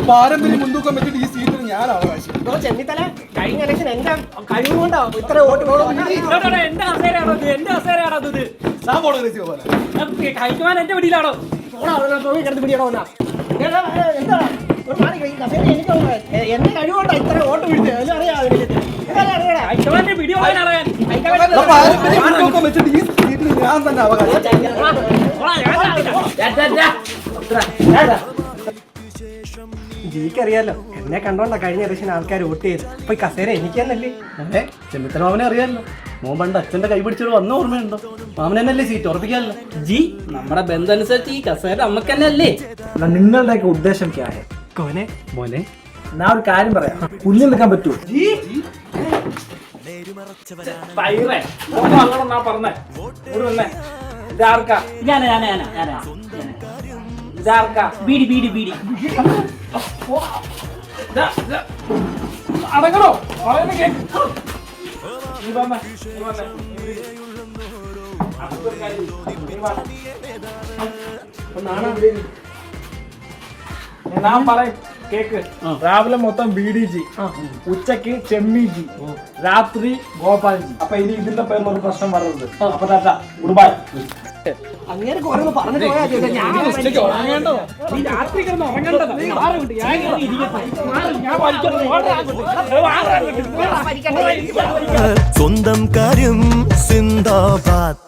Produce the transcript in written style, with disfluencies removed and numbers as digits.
പാരമ്പര്യം മുൻതൂക്കം വെച്ചിട്ട് ഈ സീറ്റിന് ഞാൻ അവകാശം. ചെന്നിത്തല കഴിഞ്ഞ ഇലക്ഷൻ എന്റെ കഴിവുകൊണ്ടോ ഇത്ര വോട്ട് എന്റെ കസേരയാണോ ഇത്? കഴിക്കുവാൻ എന്റെ വീട്ടിലാണോ? കിടന്ന് പിടിയണോ എന്താണ് എനിക്ക് എന്റെ കഴിവുകൊണ്ടോ ഇത്ര വോട്ട് പിടിച്ചത് അറിയാം. കഴിക്കുവാന്റെ വീഡിയോ പാരമ്പര്യം മുൻതൂക്കം വെച്ചിട്ട് ഈ സീറ്റിന് ഞാൻ തന്നെ അവകാശം. ജിക്കറിയാലോ എന്നെ കണ്ടോണ്ടാ കഴിഞ്ഞ ഇലക്ഷൻ ആൾക്കാർ വോട്ട് ചെയ്ത്. അപ്പൊ ഈ കസേര എനിക്ക് തന്നല്ലേ. അതെ, ചെന്നിത്തല മാമനെ അറിയാമല്ലോ. മോൻ പണ്ട് അച്ഛന്റെ കൈ പിടിച്ചോട് വന്ന ഓർമ്മയുണ്ടോ? മാമൻ തന്നെയല്ലേ സീറ്റ് ഉറപ്പിക്കാമല്ലോ. ജി നമ്മുടെ ബന്ധമനുസരിച്ച് ഈ കസേര നമുക്ക് തന്നെ അല്ലേ? നിങ്ങളുടെയൊക്കെ ഉദ്ദേശം ക്യാഹെ കോനെ മോനെ, ഞാൻ ഒരു കാര്യം പറയാം. കുഞ്ഞു നിൽക്കാൻ പറ്റുമോ? പറഞ്ഞേ ഇതാർക്കാ? ഇതാർക്കാ? ബീഡി ബീഡി ബീഡി അടങ്ങണോ? പറയുന്ന കേട്ടോ. ഞാൻ പറയും കേക്ക്. രാവിലെ മൊത്തം BDG, ഉച്ചക്ക് ചെമ്മീജി, രാത്രി ഗോപാൽജി. അപ്പൊ ഇനി ഇതിന്റെ പേരിൽ ഒരു പ്രശ്നം വരരുത്. അപ്പൊ ഗുഡ് ബൈ. അങ്ങനെ കുറെ പറഞ്ഞിട്ട് രാത്രി കിടന്ന് ഉറങ്ങേണ്ടത് സ്വന്തം കാര്യം സിന്ദാബാദ്.